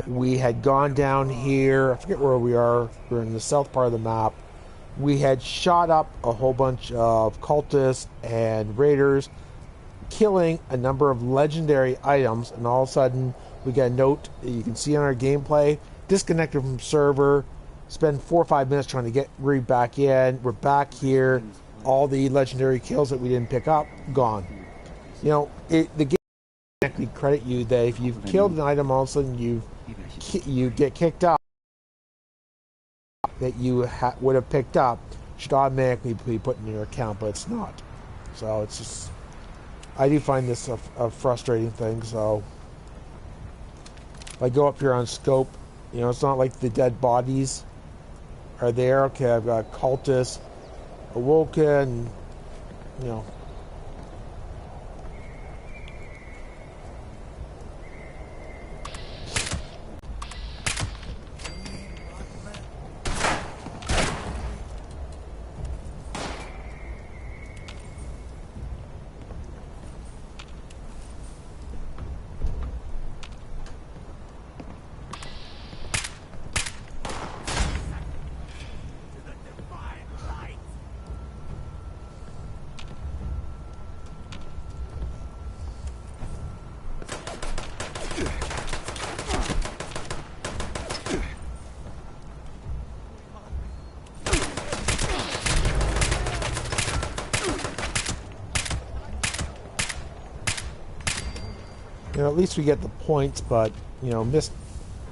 We had gone down here. I forget where we are. We're in the south part of the map. We had shot up a whole bunch of cultists and raiders, killing a number of legendary items, and all of a sudden we got a note you can see on our gameplay: disconnected from server, spend 4 or 5 minutes trying to get back in. We're back here. All the legendary kills that we didn't pick up, gone. You know, the game actually credit you that if you've killed an item, all of a sudden you get kicked out that you would have picked up should automatically be put in your account, but it's not. So it's just, I do find this a frustrating thing. So if I go up here on scope, you know, it's not like the dead bodies are there. Okay, I've got cultists awoken, you know. You know, at least we get the points, but, you know,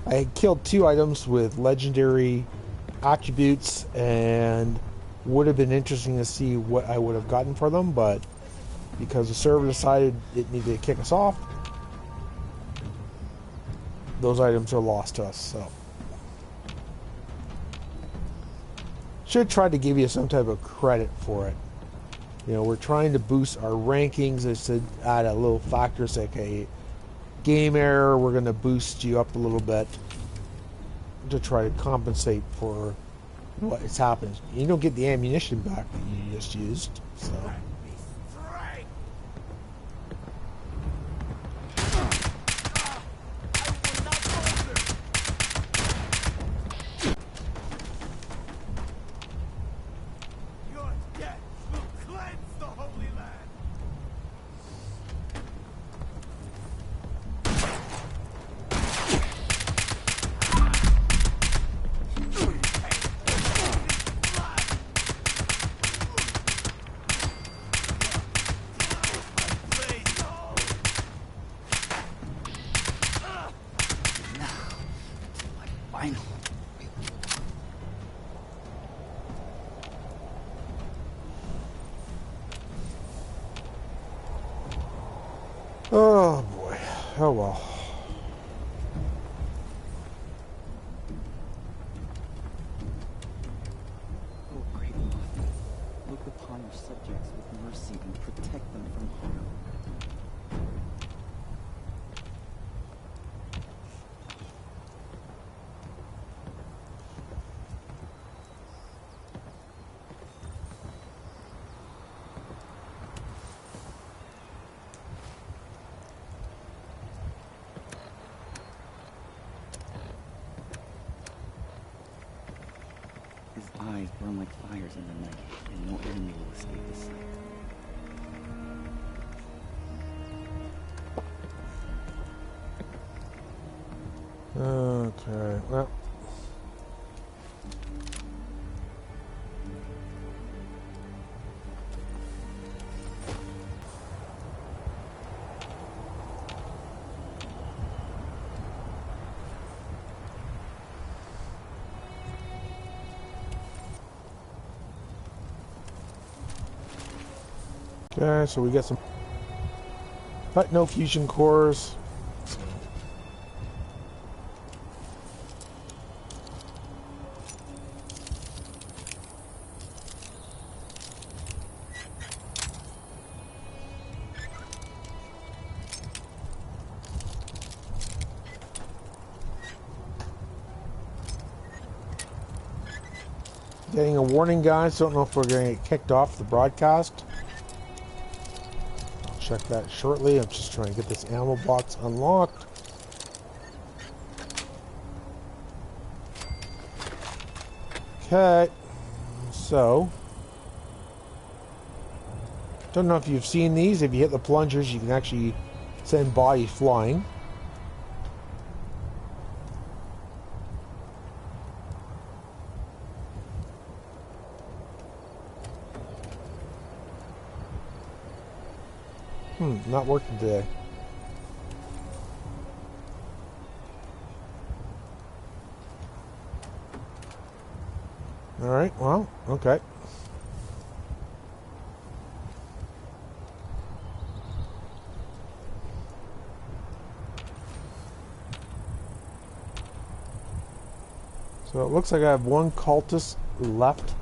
I had killed 2 items with legendary attributes, and would have been interesting to see what I would have gotten for them, but because the server decided it needed to kick us off, those items are lost to us. So should try to give you some type of credit for it. You know, we're trying to boost our rankings. It's to add a little factor, say, okay, game error, we're going to boost you up a little bit to try to compensate for what has happened. You don't get the ammunition back that you just used, so. Oh boy. Oh well. Oh great Lord, look upon your subjects with mercy and protect them from harm. His eyes burn like fires in the night, and no enemy will escape his sight. Okay, well. Okay, so we got some, but no fusion cores. Getting a warning, guys. Don't know if we're going to get kicked off the broadcast. I'll check that shortly. I'm just trying to get this ammo box unlocked. Okay. So, don't know if you've seen these. If you hit the plungers, you can actually send bodies flying. Not working today. Alright, well, okay. So it looks like I have one cultist left.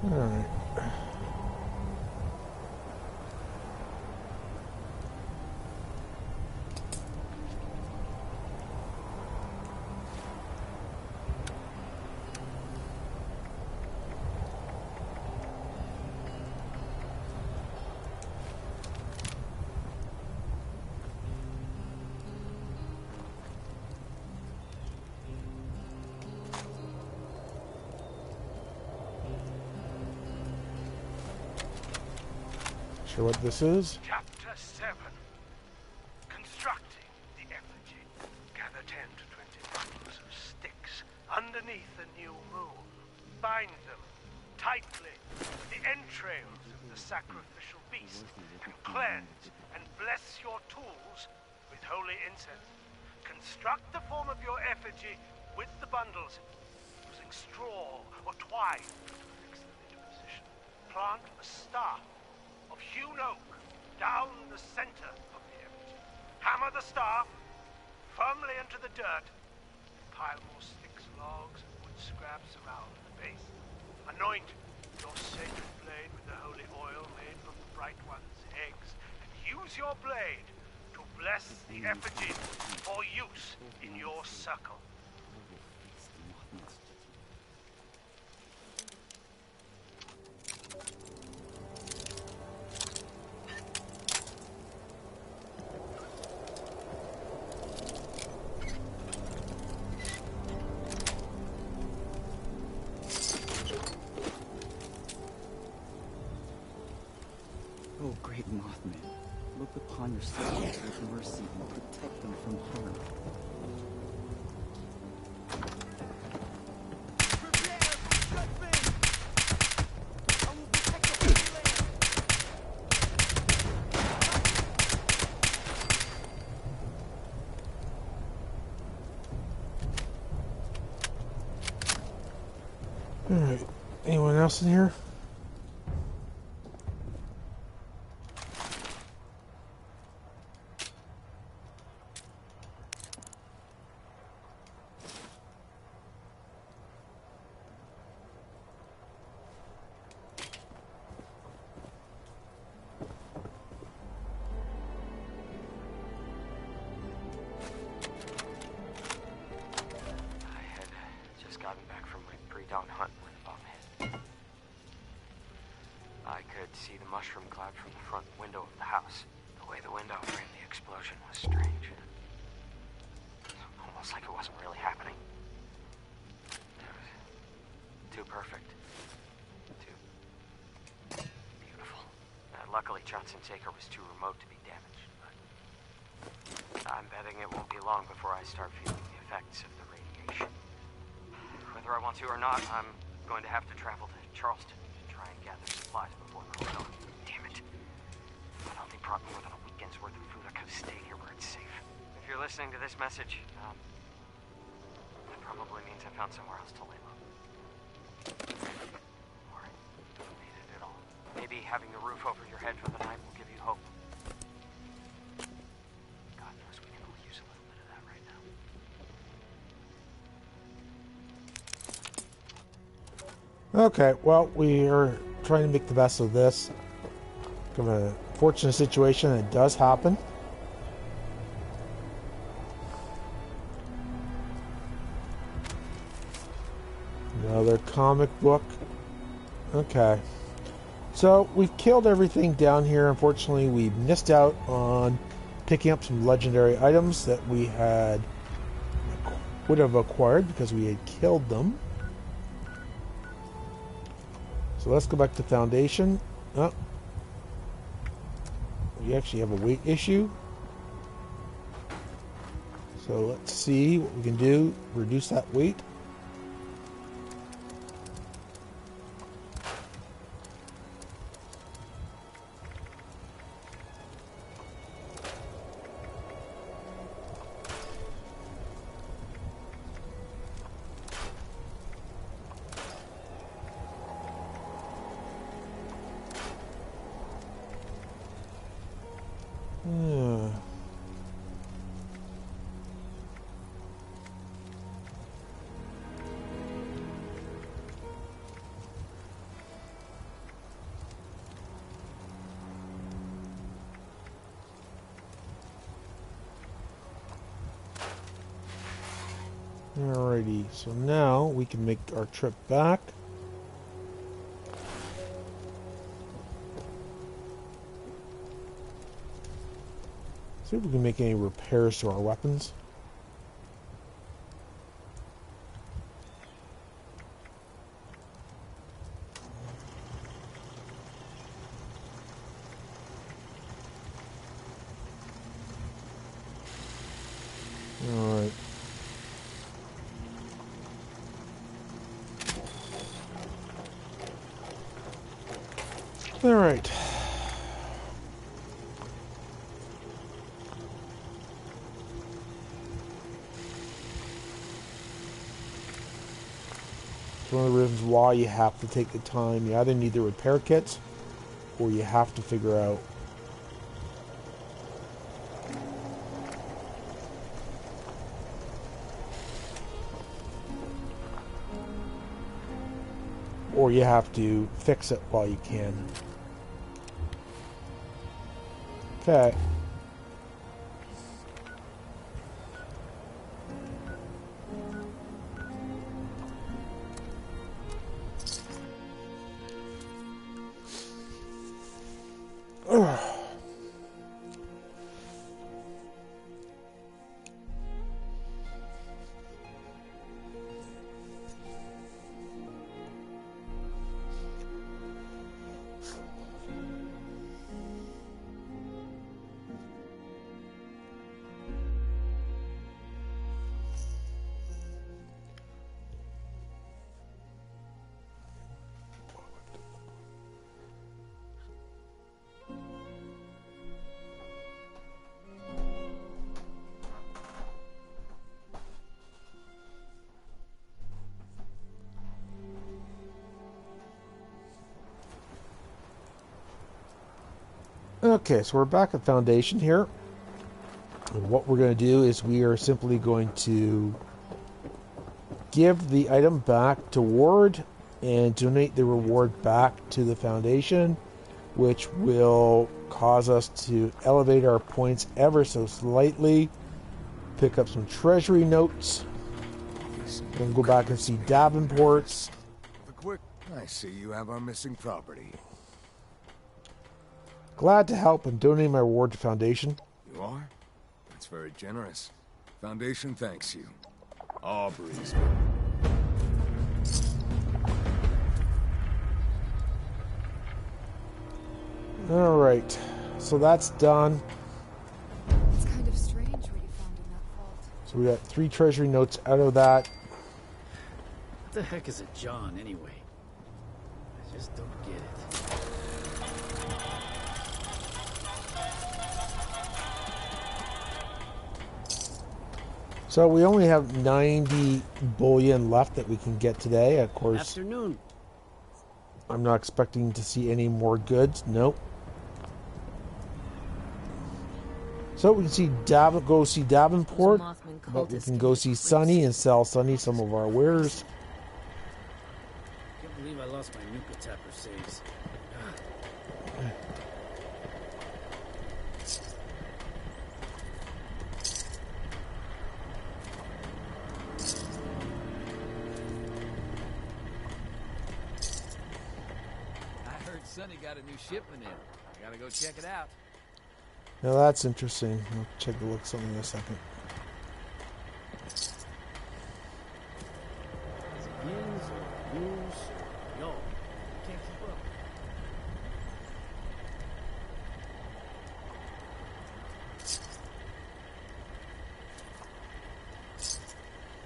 Alright. Sure what this is? Chapter 7. Constructing the effigy. Gather 10 to 20 bundles of sticks underneath the new moon. Bind them tightly to the entrails of the sacrificial beast and cleanse and bless your tools with holy incense. Construct the form of your effigy with the bundles using straw or twine to fix them into position. Plant a staff of hewn oak down the center of the effigy. Hammer the staff firmly into the dirt. Pile more sticks, logs, and wood scraps around the base. Anoint your sacred blade with the holy oil made from the bright one's eggs, and use your blade to bless the effigy for use in your circle. Oh, great Mothman, look upon your subjects with mercy and protect them from harm. Alright. Anyone else in here? See the mushroom cloud from the front window of the house. The way the window framed the explosion was strange. Almost like it wasn't really happening. It was too perfect. Too beautiful. Luckily, Johnson's acre was too remote to be damaged, but I'm betting it won't be long before I start feeling the effects of the radiation. Whether I want to or not, I'm going to have to travel to Charleston to try and gather supplies before the dawn. Damn it. I'd only brought more than a weekend's worth of food. I could have stayed here where it's safe. If you're listening to this message, that probably means I found somewhere else to lay low. Or made it at all. Maybe having the roof over your head for the night will give you hope. God knows we can all use a little bit of that right now. Okay, well, we are trying to make the best of this. Kind of a fortunate situation, it does happen. Another comic book. Okay. So we've killed everything down here. Unfortunately, we missed out on picking up some legendary items that we would have acquired because we had killed them. So let's go back to Foundation. Oh. We actually have a weight issue. So let's see what we can do. Reduce that weight. Alrighty, so now we can make our trip back. See if we can make any repairs to our weapons. Alright. Alright. It's one of the reasons why you have to take the time. You either need the repair kits, or you have to figure out or you have to fix it while you can. Okay. Okay, so we're back at Foundation here. And what we're going to do is we are simply going to give the item back to Ward and donate the reward back to the Foundation, which will cause us to elevate our points ever so slightly. Pick up some treasury notes. Then go back and see Davenport's. I see you have our missing property. Glad to help and donate my reward to Foundation. You are? That's very generous. Foundation thanks you. Aubrey's. Alright, so that's done. It's kind of strange what you found in that vault. So we got 3 treasury notes out of that. What the heck is a John anyway? I just don't get it. So we only have 90 bullion left that we can get today. Of course, Afternoon. I'm not expecting to see any more goods. Nope. So we can see go see Davenport, but we can go see Sunny and sell Sunny some of our wares. Can't believe I lost my Nuka Tapper saves. Sonny got a new shipment in. I gotta go check it out. Now that's interesting. I'll check a look at something in a second. Is it yins or yous? Yo, can't keep up.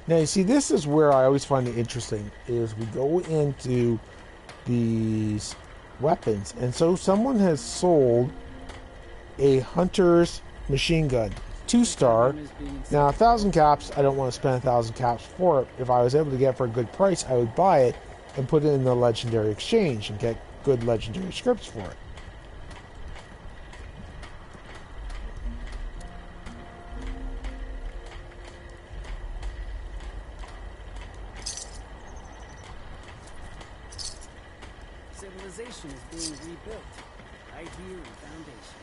Now you see, this is where I always find it interesting, is we go into these weapons, and so someone has sold a hunter's machine gun, 2-star. Now 1,000 caps, I don't want to spend 1,000 caps for it. If I was able to get it for a good price, I would buy it and put it in the legendary exchange and get good legendary scripts for it. Civilization is being rebuilt, right here in Foundation.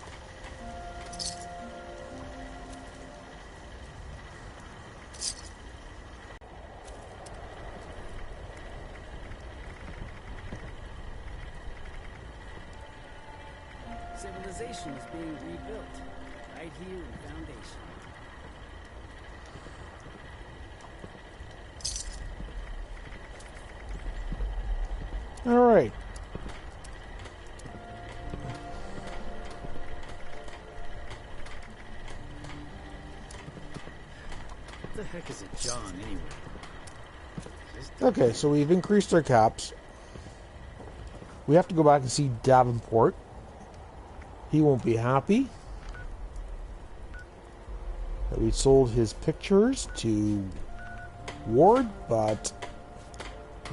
Civilization is being rebuilt, right here in Foundation. All right. What the heck is a John anyway? Okay, so we've increased our caps. We have to go back and see Davenport. He won't be happy that we sold his pictures to Ward, but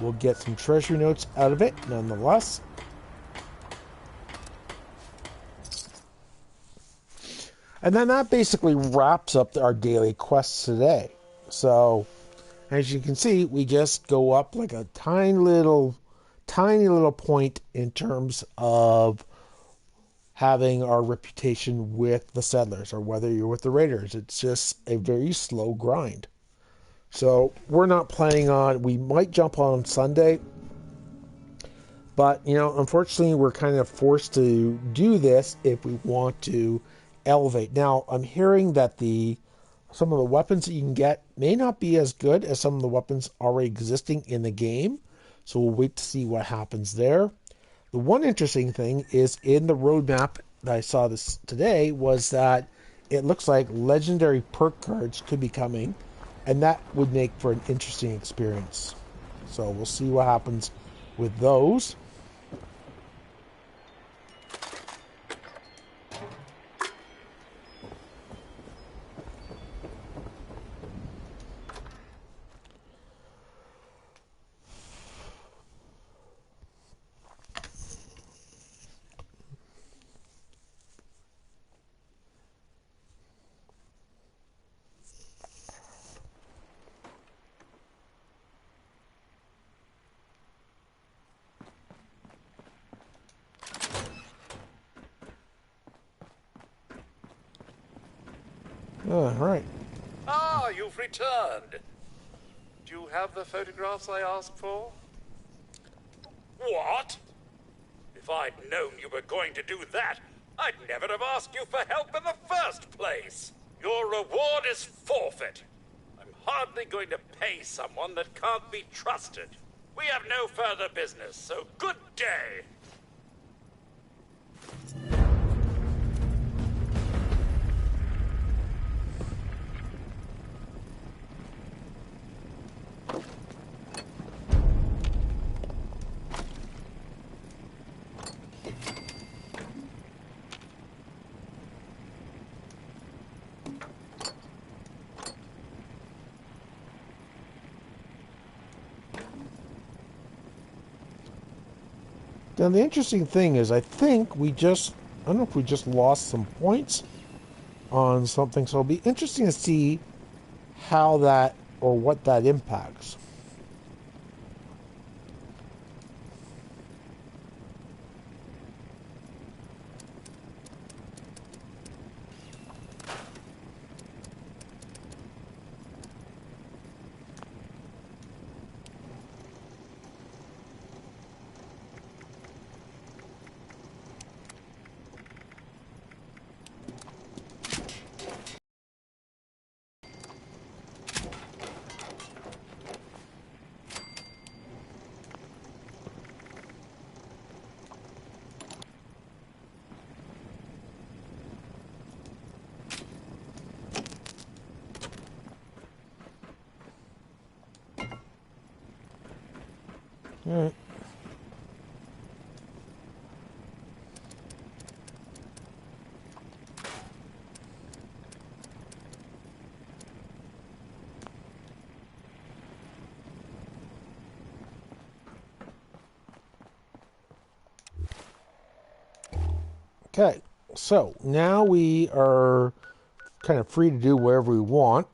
we'll get some treasury notes out of it nonetheless. And then that basically wraps up our daily quests today. So, as you can see, we just go up like a tiny little point in terms of having our reputation with the settlers, or whether you're with the raiders. It's just a very slow grind. So we're not planning on, we might jump on Sunday, but unfortunately we're kind of forced to do this if we want to elevate. Now I'm hearing that some of the weapons that you can get may not be as good as some of the weapons already existing in the game, so we'll wait to see what happens there. The one interesting thing is, in the roadmap that I saw this today, was that it looks like legendary perk cards could be coming, and that would make for an interesting experience. So we'll see what happens with those. Right. Ah, you've returned. Do you have the photographs I asked for? What? If I'd known you were going to do that, I'd never have asked you for help in the first place. Your reward is forfeit. I'm hardly going to pay someone that can't be trusted. We have no further business, so good day. Now the interesting thing is, I don't know if we just lost some points on something, so it'll be interesting to see how that, or what that impacts. Alright. Okay, so now we are kind of free to do whatever we want,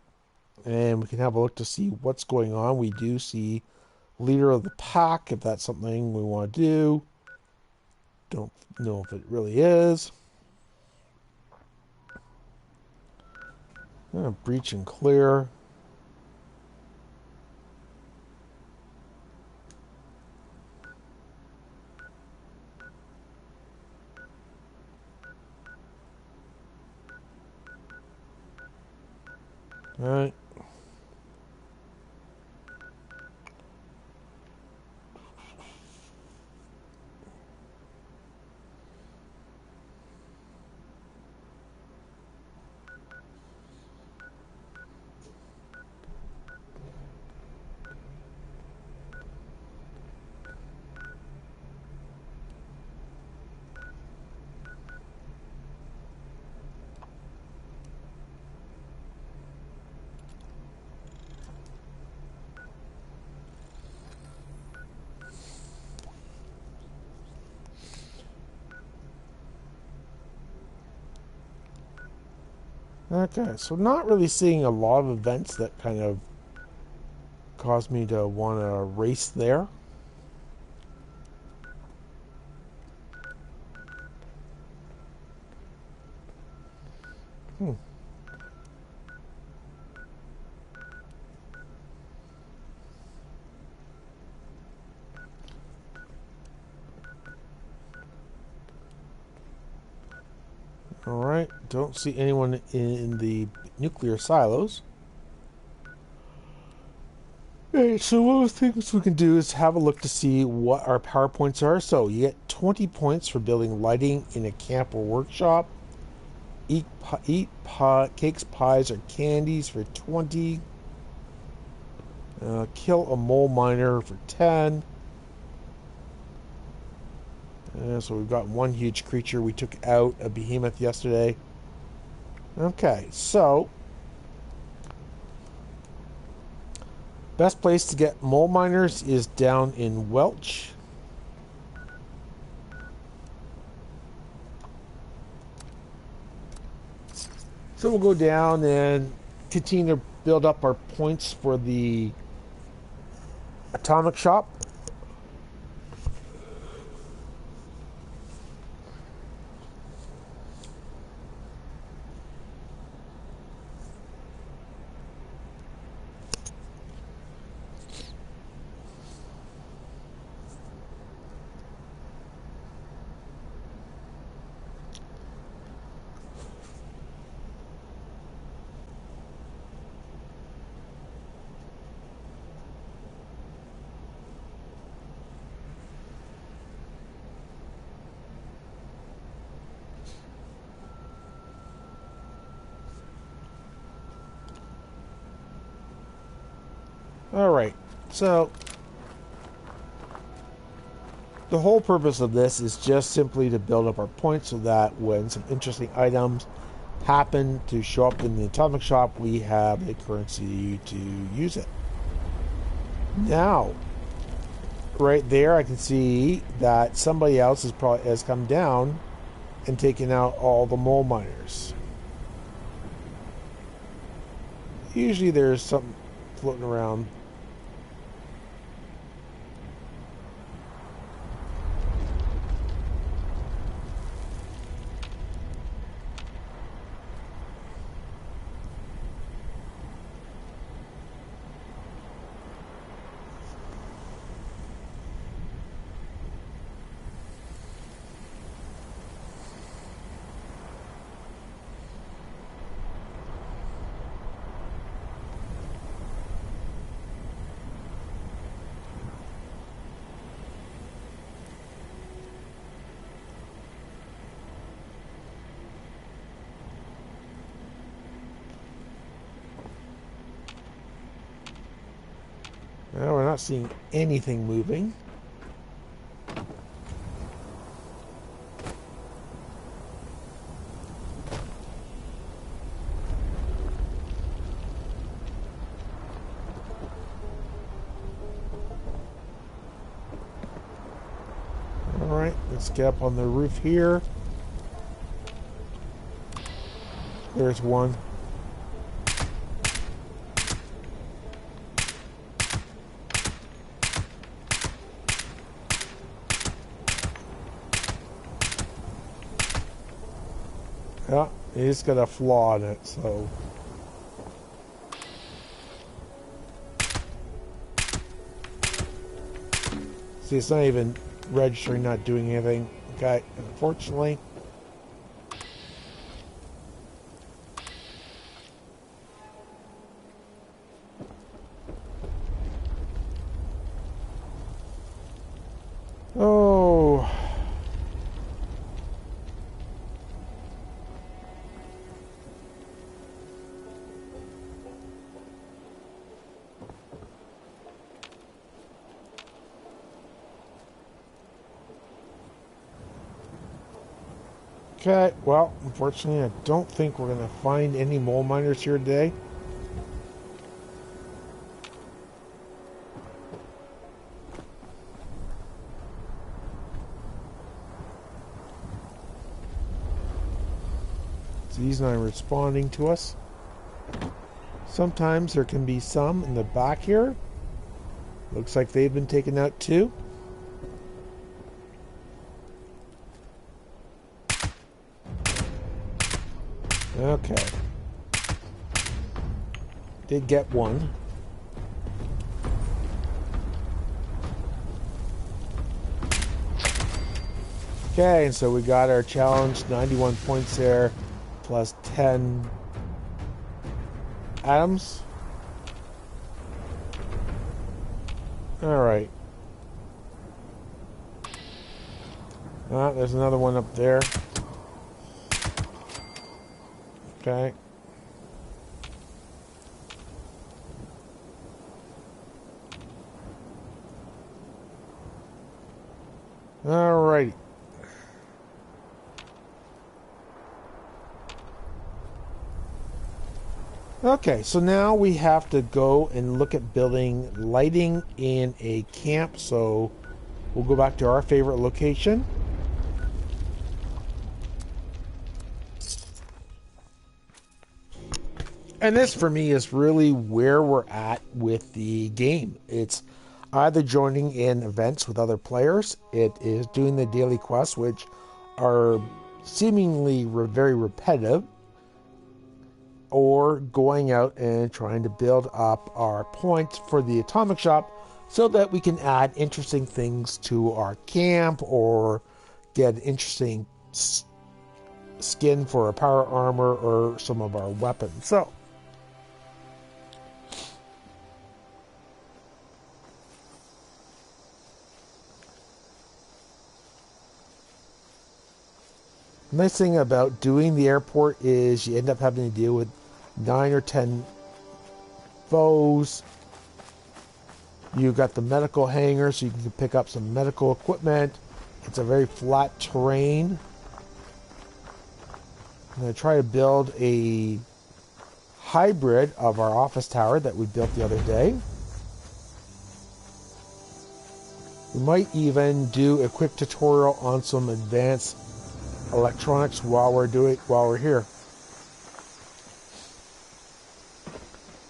and we can have a look to see what's going on. We do see leader of the pack, if that's something we want to do. Don't know if it really is. Breach and clear. All right. Okay, so not really seeing a lot of events that kind of caused me to want to race there. Alright, don't see anyone in the nuclear silos. Okay, so one of the things we can do is have a look to see what our power points are. So you get 20 points for building lighting in a camp or workshop. Eat cakes, pies, or candies for 20. Kill a mole miner for 10. So we've got one huge creature. We took out a behemoth yesterday. Okay, so best place to get mole miners is down in Welch. So we'll go down and continue to build up our points for the atomic shop. Alright, so the whole purpose of this is just simply to build up our points so that when some interesting items happen to show up in the atomic shop, we have the currency to use it. Now, right there, I can see that somebody else has come down and taken out all the mole miners. Usually there's something floating around. Well, we're not seeing anything moving. Let's get up on the roof here. There's one. Yeah, it's got a flaw in it, so. See, it's not even registering, not doing anything. Okay, unfortunately. Oh. Okay, well, unfortunately, I don't think we're going to find any mole miners here today. So he's not responding to us. Sometimes there can be some in the back here. Looks like they've been taken out too. Okay. Did get one. Okay, and so we got our challenge, 91 points there, plus 10 atoms. Alright. There's another one up there. Okay. Alrighty. Okay, so now we have to go and look at building lighting in a camp. So we'll go back to our favorite location. And this, for me, is really where we're at with the game. It's either joining in events with other players, it is doing the daily quests, which are seemingly very repetitive, or going out and trying to build up our points for the atomic shop so that we can add interesting things to our camp or get interesting skin for a power armor or some of our weapons. So the nice thing about doing the airport is you end up having to deal with 9 or 10 foes. You got the medical hangar, so you can pick up some medical equipment. It's a very flat terrain. I'm going to try to build a hybrid of our office tower that we built the other day. We might even do a quick tutorial on some advanced electronics while we're here.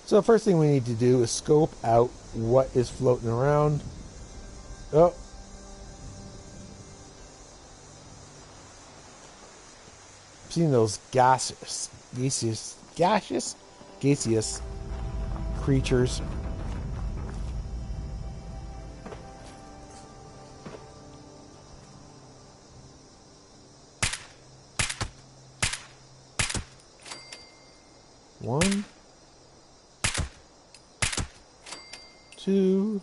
So the first thing we need to do is scope out what is floating around. Oh. I've seen those gaseous creatures. One, two,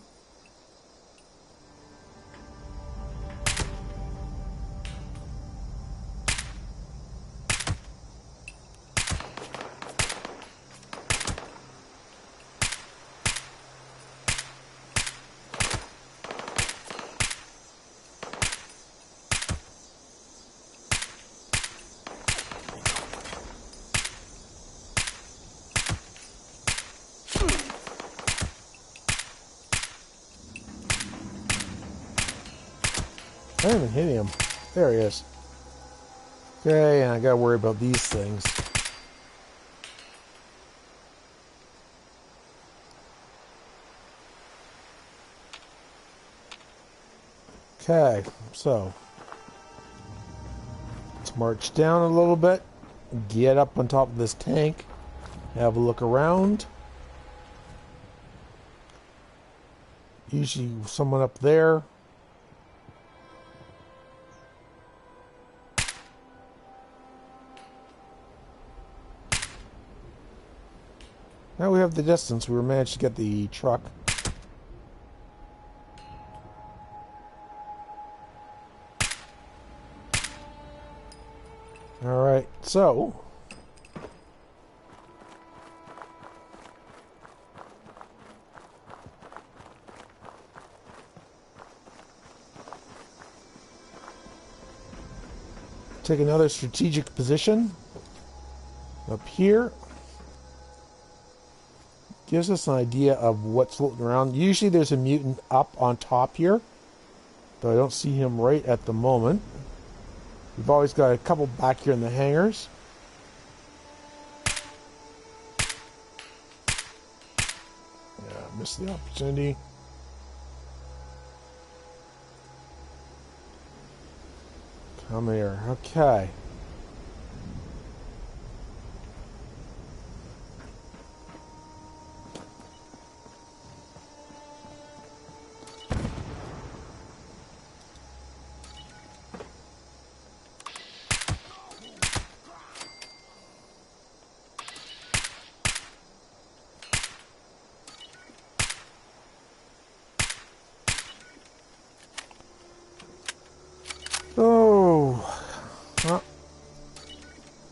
I haven't hit him. There he is. Okay, and I gotta worry about these things. Okay, so let's march down a little bit, get up on top of this tank, have a look around. Usually someone up there. Now we have the distance. We managed to get the truck. Alright, so take another strategic position up here. Gives us an idea of what's floating around. Usually there's a mutant up on top here, though I don't see him right at the moment. We've always got a couple back here in the hangars. Yeah, missed the opportunity. Come here. Okay.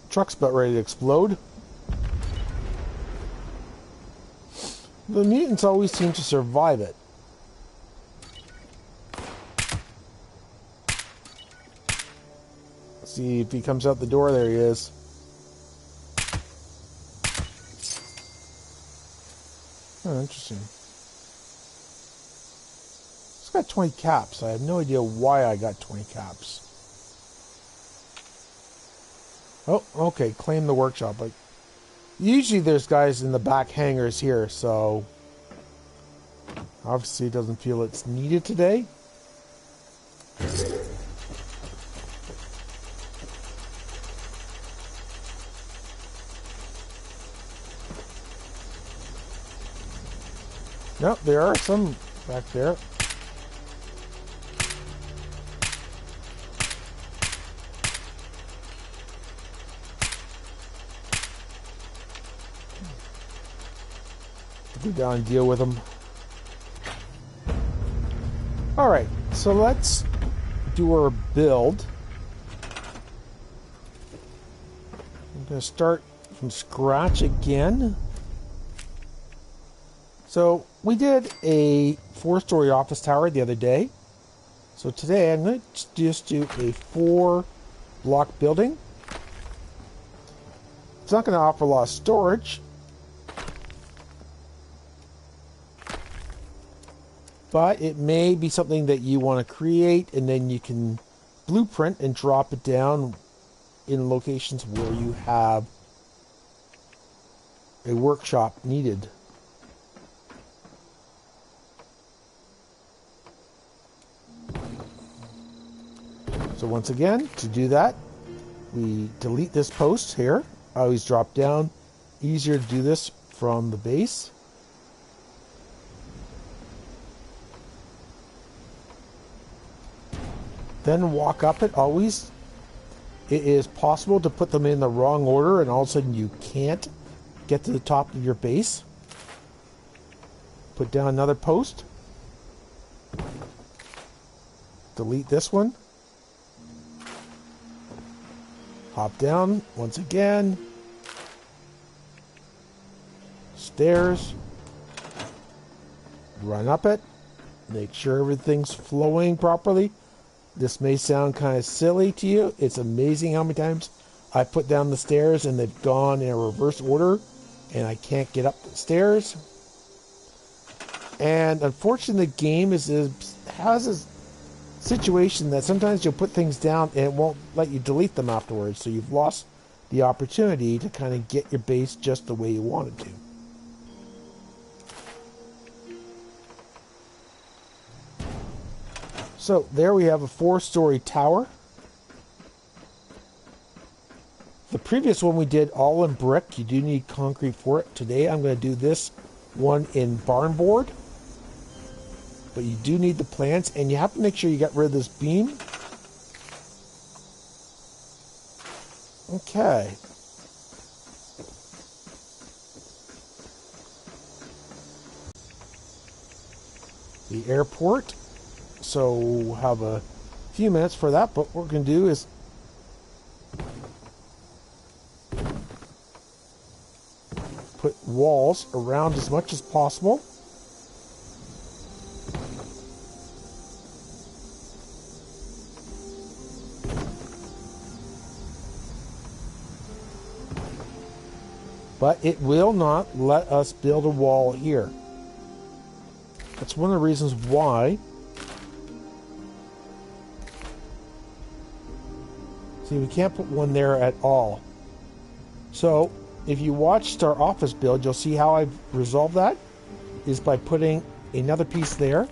Truck's about ready to explode. The mutants always seem to survive it. Let's see if he comes out the door. There he is. Oh, interesting. It's got 20 caps. I have no idea why I got 20 caps. Oh, okay. Claim the workshop. Like, usually there's guys in the back hangars here, so obviously it doesn't feel it's needed today. Nope, there are some back there. Go down and deal with them. Alright, so let's do our build. I'm going to start from scratch again. So we did a 4-story office tower the other day. So today I'm going to just do a 4-block building. It's not going to offer a lot of storage, but it may be something that you want to create, and then you can blueprint and drop it down in locations where you have a workshop needed. So once again, to do that, we delete this post here. I always drop down. Easier to do this from the base. Then walk up it always. It is possible to put them in the wrong order and all of a sudden you can't get to the top of your base. Put down another post. Delete this one. Hop down once again. Stairs. Run up it. Make sure everything's flowing properly. This may sound kind of silly to you. It's amazing how many times I put down the stairs and they've gone in a reverse order and I can't get up the stairs. And unfortunately the game has situation that sometimes you'll put things down and it won't let you delete them afterwards, so you've lost the opportunity to kind of get your base just the way you wanted to. So there we have a 4-story tower. The previous one we did all in brick. You do need concrete for it. Today I'm going to do this one in barn board. But you do need the plants, and you have to make sure you get rid of this beam. Okay. The airport. So we'll have a few minutes for that, but what we're going to do is put walls around as much as possible. But it will not let us build a wall here. That's one of the reasons why. See, we can't put one there at all. So, if you watched our office build, you'll see how I've resolved that. Is by putting another piece there.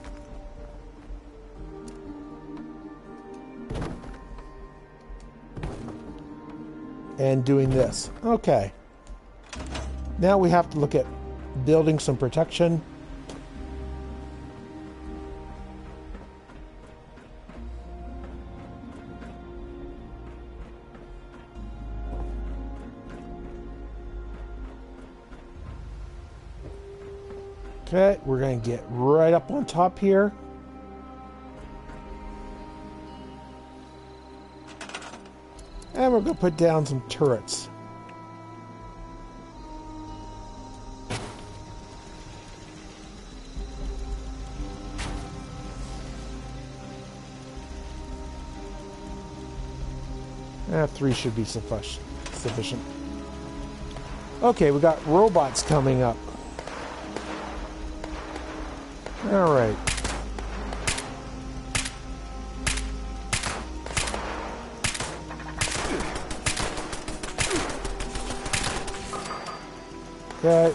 And doing this. Okay. Now we have to look at building some protection. Okay, we're going to get right up on top here. And we're going to put down some turrets. Three should be sufficient. Okay, we got robots coming up. All right. Okay.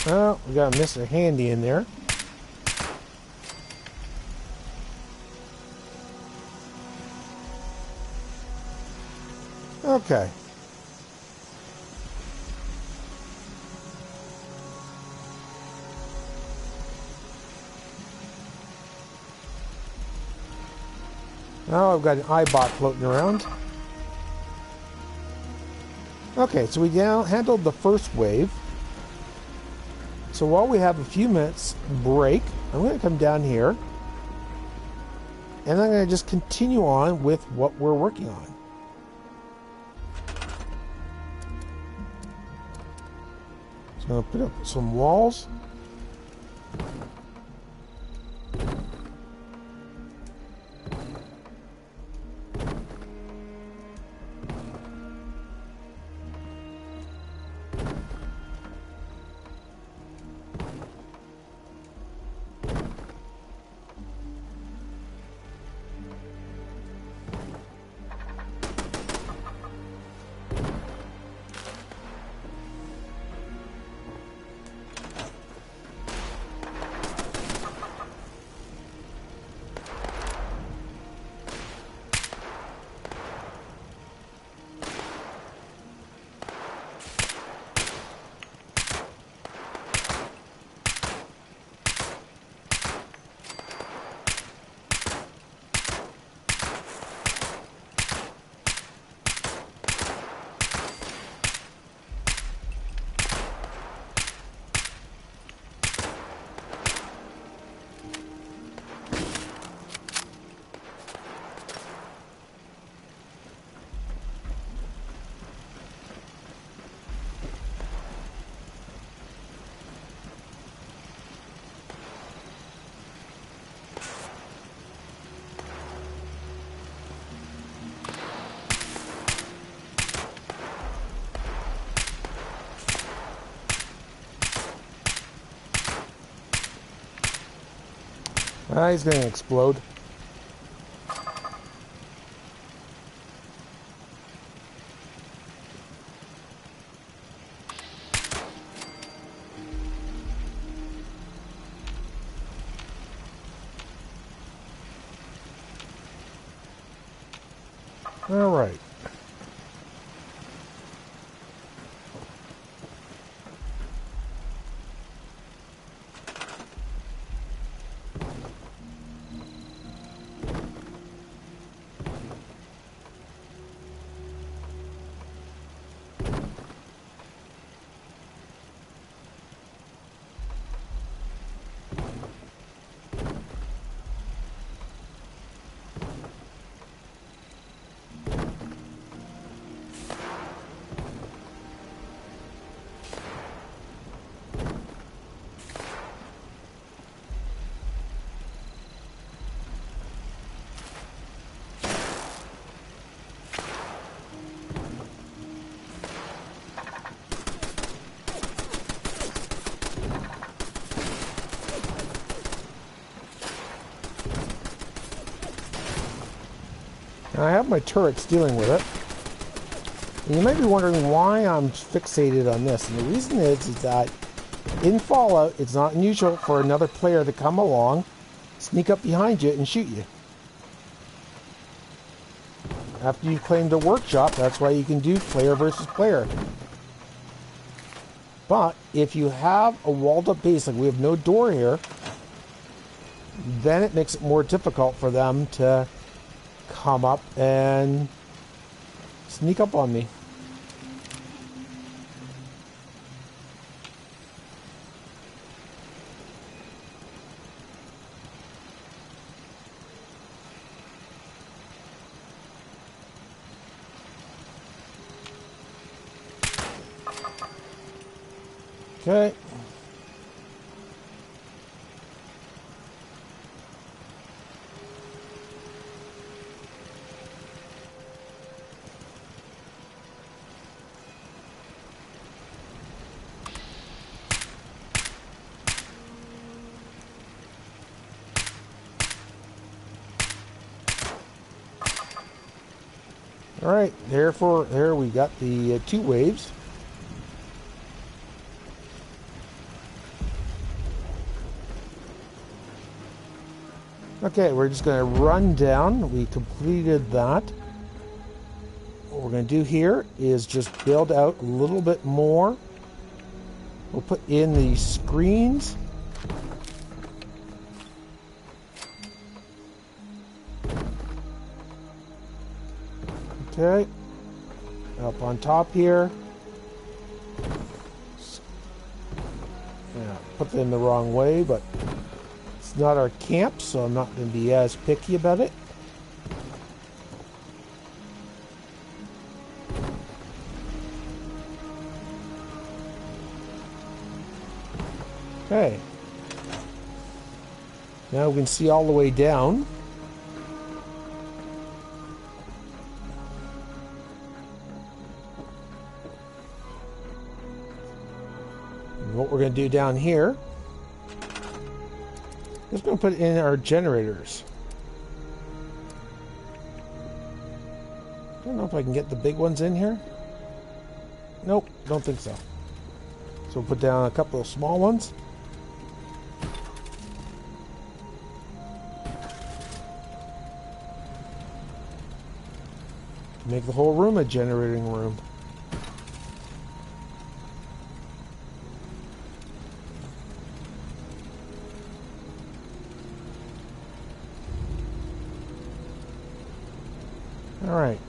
Oh, we got Mr. Handy in there. Okay. Now I've got an iBot floating around. Okay, so we now handled the first wave. So while we have a few minutes break, I'm going to come down here and I'm going to just continue on with what we're working on. So I'm going to put up some walls. Ah, he's going to explode. All right. I have my turrets dealing with it. And you might be wondering why I'm fixated on this. And the reason is that in Fallout, it's not unusual for another player to come along, sneak up behind you, and shoot you. After you claim the workshop, that's why you can do player versus player. But if you have a walled up base, like we have no door here, then it makes it more difficult for them to come up and sneak up on me. Okay. All right, there we got the 2 waves. Okay, we're just going to run down. We completed that. What we're going to do here is just build out a little bit more. We'll put in the screens. Okay, up on top here. Yeah, put them the wrong way, but it's not our camp, so I'm not going to be as picky about it. Okay. Now we can see all the way down. What we're going to do down here is going to put in our generators. I don't know if I can get the big ones in here. Nope, don't think so. So we'll put down a couple of small ones. Make the whole room a generating room. All right.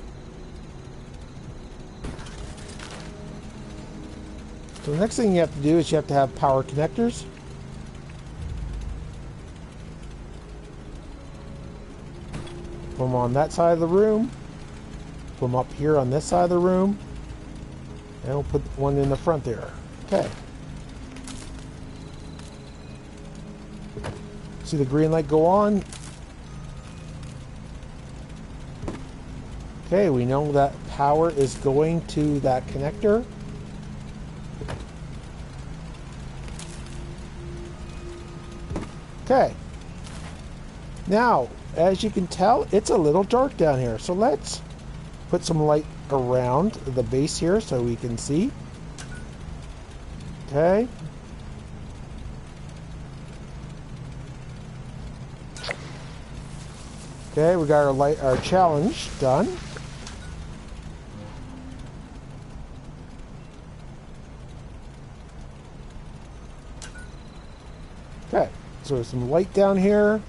So the next thing you have to do is you have to have power connectors. Put them on that side of the room. Put them up here on this side of the room. And we'll put one in the front there. Okay. See the green light go on? Okay, we know that power is going to that connector. Okay. Now, as you can tell, it's a little dark down here. So let's put some light around the base here so we can see. Okay. Okay, we got our challenge done. Okay, so there's some light down here.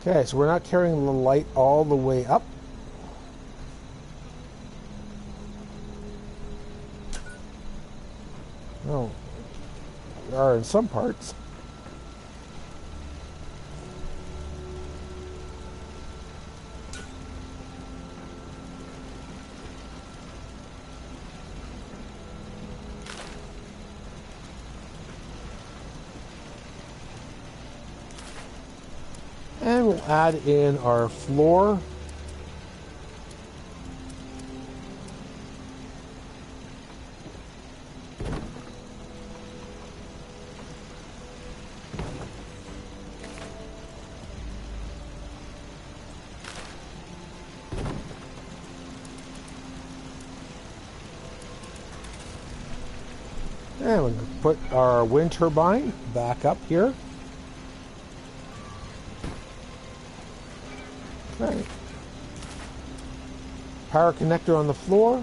Okay, so we're not carrying the light all the way up. No, we are in some parts. And we'll add in our floor. And we can put our wind turbine back up here. Okay. Power connector on the floor.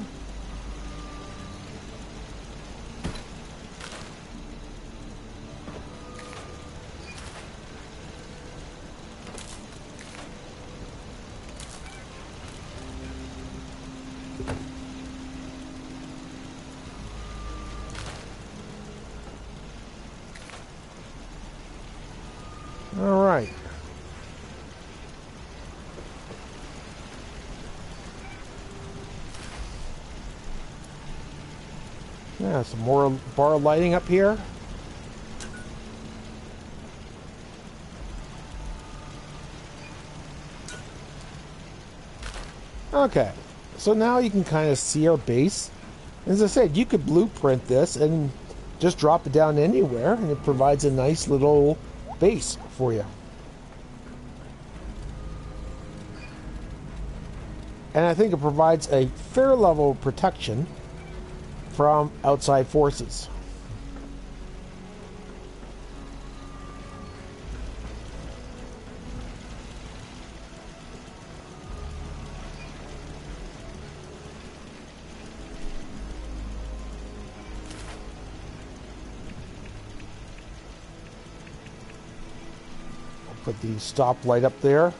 All right. Yeah, some more bar lighting up here. Okay, so now you can kind of see our base. As I said, you could blueprint this and just drop it down anywhere, and it provides a nice little base for you. And I think it provides a fair level of protection from outside forces. I'll put the stoplight up there.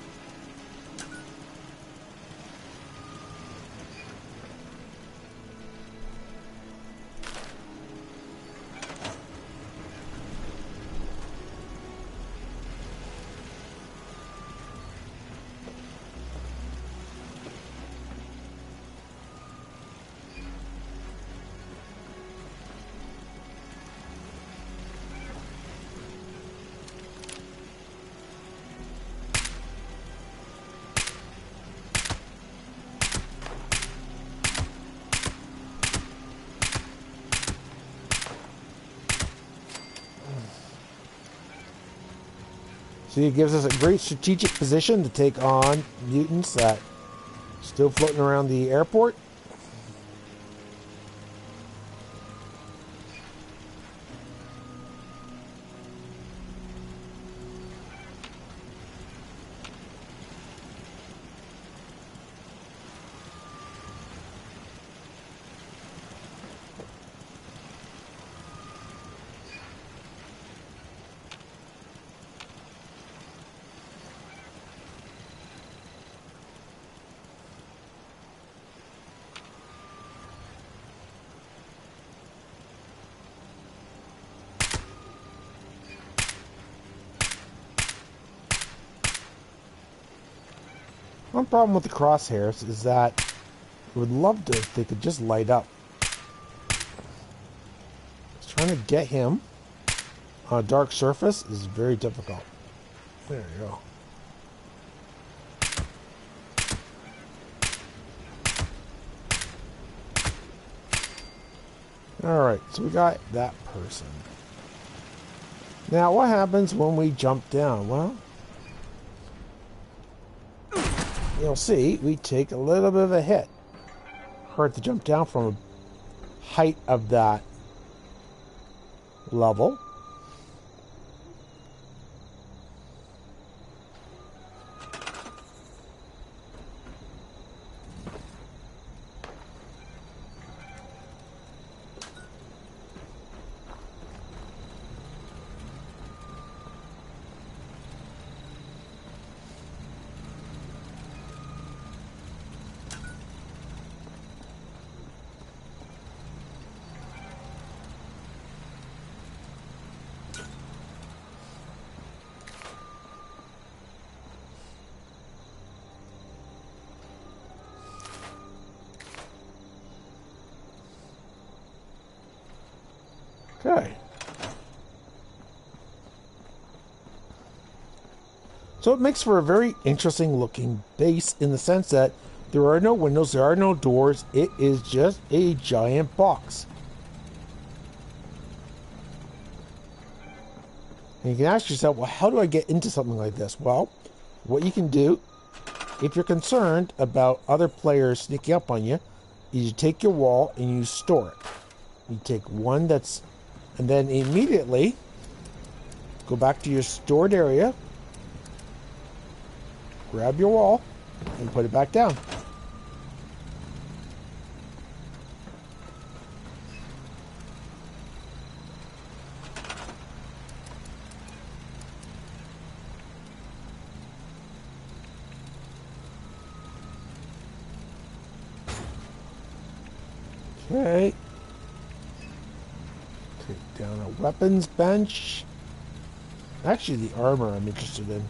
See, it gives us a great strategic position to take on mutants that are still floating around the airport. one problem with the crosshairs is that I would love to if they could just light up. Just trying to get him on a dark surface is very difficult. There you go. Alright, so we got that person. Now, what happens when we jump down? Well, you'll see we take a little bit of a hit. Hard to jump down from a height of that level. Okay. So it makes for a very interesting looking base in the sense that there are no windows, there are no doors, it is just a giant box. And you can ask yourself, well, how do I get into something like this? Well, what you can do, if you're concerned about other players sneaking up on you, is you take your wall and you store it. You take one that's... and then immediately go back to your stored area, grab your wall, and put it back down. Okay. Take down a weapons bench. Actually, the armor I'm interested in.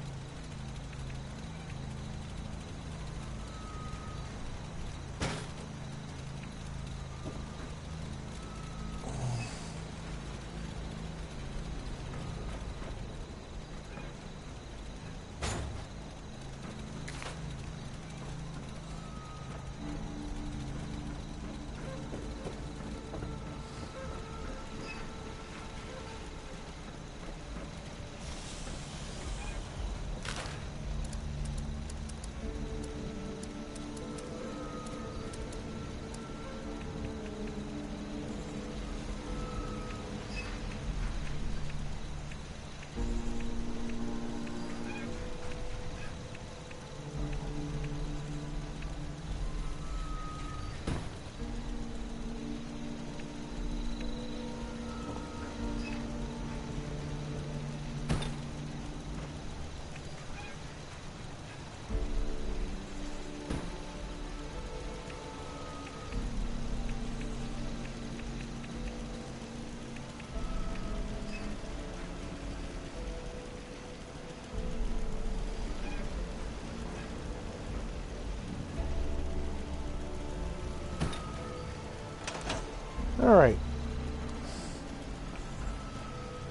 Alright.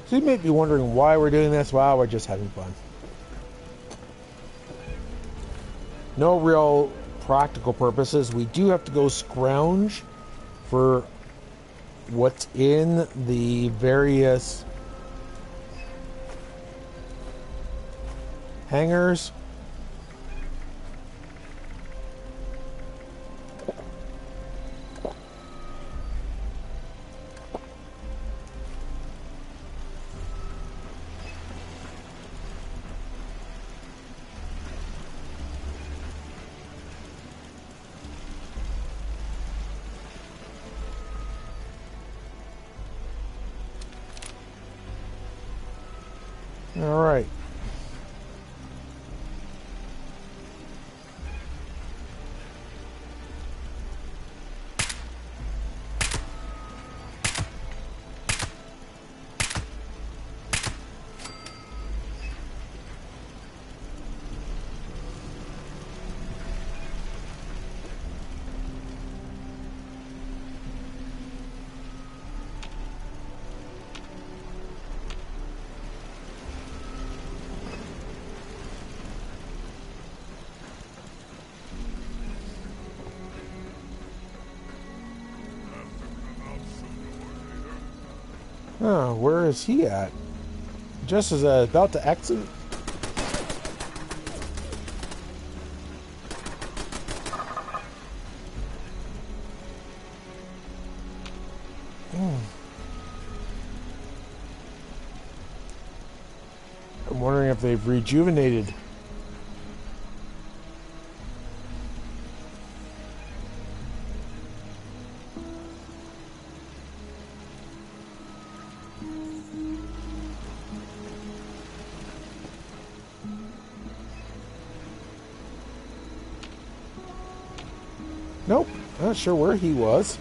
So you may be wondering why we're doing this. Well, we're just having fun. No real practical purposes. We do have to go scrounge for what's in the various hangars. All right. Oh, where is he at? Just as I was about to exit. I'm wondering if they've rejuvenated. Nope, not sure where he was.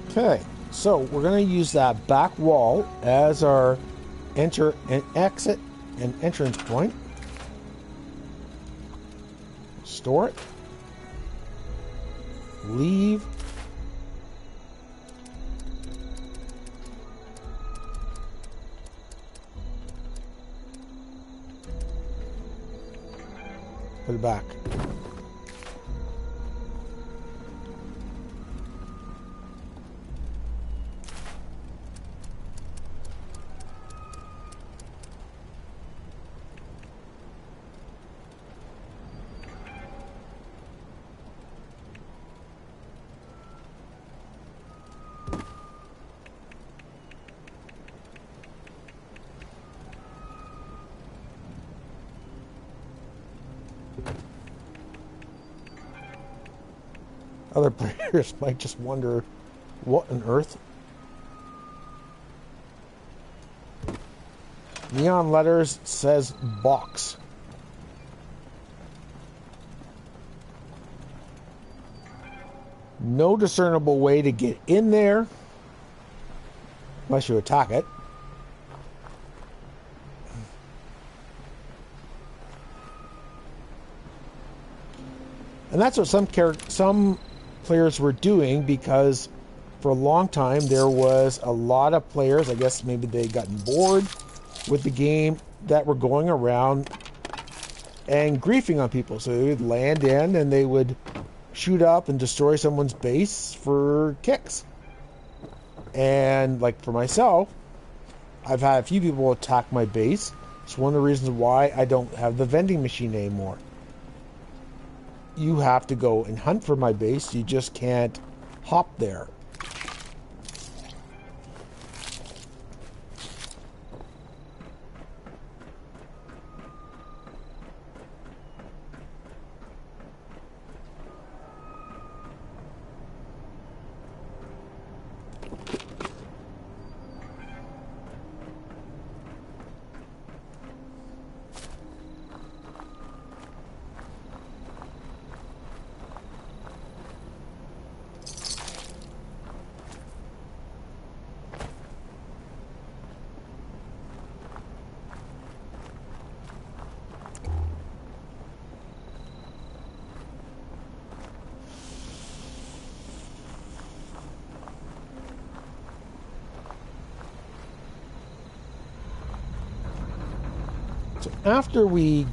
Okay, so we're going to use that back wall as our enter and exit and entrance point. Store it. Leave. Put it back. Other players might just wonder, what on earth? Neon letters says box. No discernible way to get in there unless you attack it. And that's what some players were doing, because for a long time there was a lot of players, I guess maybe they'd gotten bored with the game, that were going around and griefing on people. So they would land in and they would shoot up and destroy someone's base for kicks. And like for myself, I've had a few people attack my base. It's one of the reasons why I don't have the vending machine anymore. You have to go and hunt for my base. You just can't hop there. After we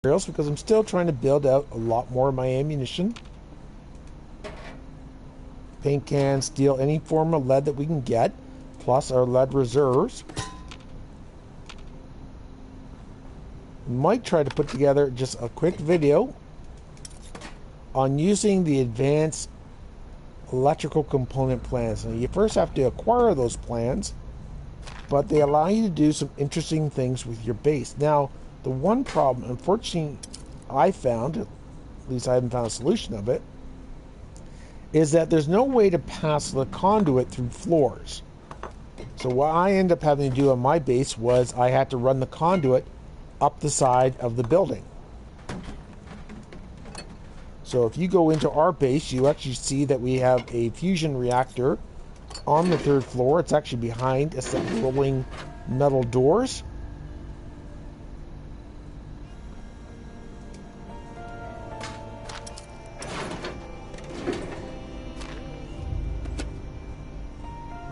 because I'm still trying to build out a lot more of my ammunition. Paint cans, steel, any form of lead that we can get, plus our lead reserves. Might try to put together just a quick video on using the advanced electrical component plans. Now, you first have to acquire those plans, but they allow you to do some interesting things with your base. Now, the one problem, unfortunately, I found, at least I haven't found a solution of it, is that there's no way to pass the conduit through floors. So what I ended up having to do on my base was I had to run the conduit up the side of the building. So if you go into our base, you actually see that we have a fusion reactor on the 3rd floor. It's actually behind a set of rolling metal doors.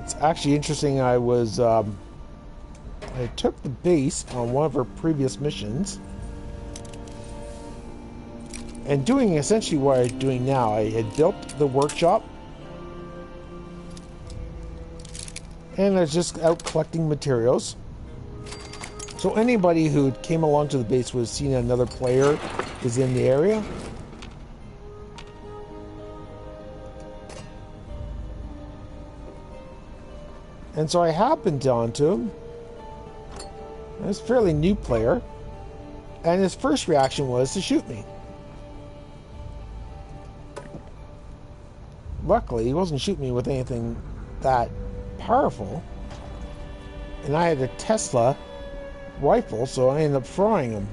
It's actually interesting. I took the base on one of our previous missions, And doing essentially what I'm doing now. I had built the workshop, and I was just out collecting materials. So anybody who came along to the base would have seen another player is in the area. And so I happened onto him. He was a fairly new player. And his first reaction was to shoot me. Luckily, he wasn't shooting me with anything that powerful. And I had a Tesla rifle, so I ended up throwing him.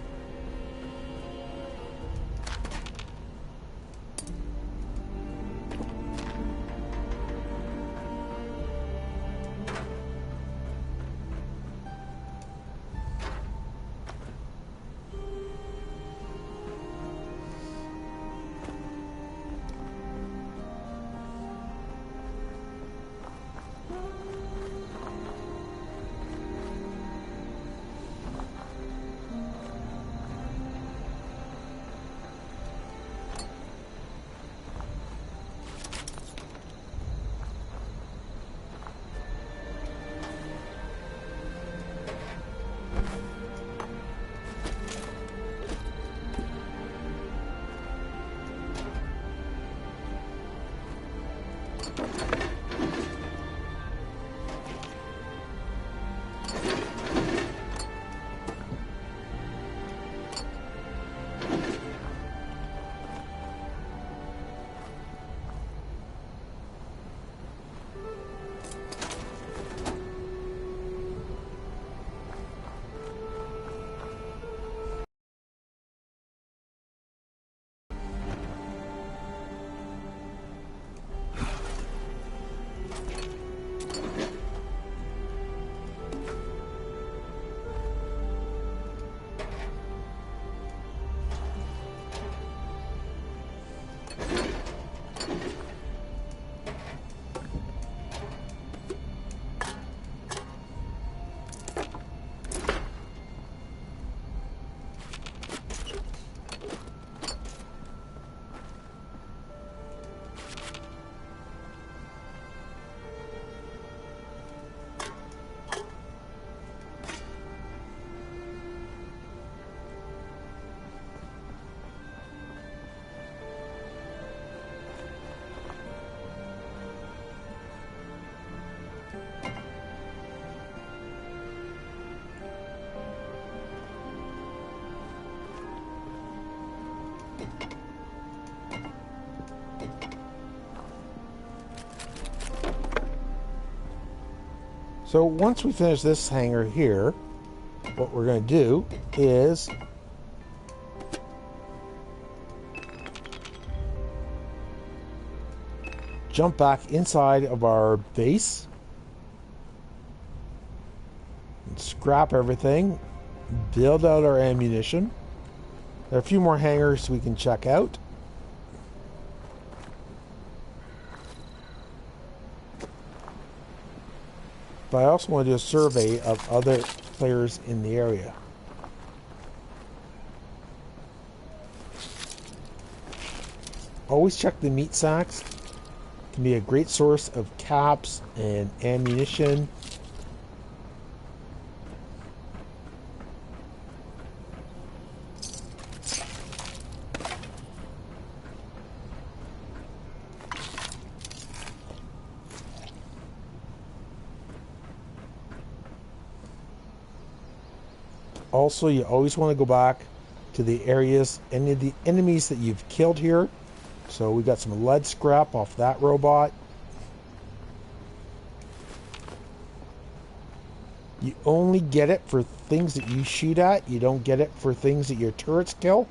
So once we finish this hangar here, what we're going to do is jump back inside of our base and scrap everything, build out our ammunition. There are a few more hangars we can check out. But I also want to do a survey of other players in the area. Always check the meat sacks. It can be a great source of caps and ammunition. Also, you always want to go back to the areas, any of the enemies that you've killed here. So we got some lead scrap off that robot. You only get it for things that you shoot at. You don't get it for things that your turrets kill.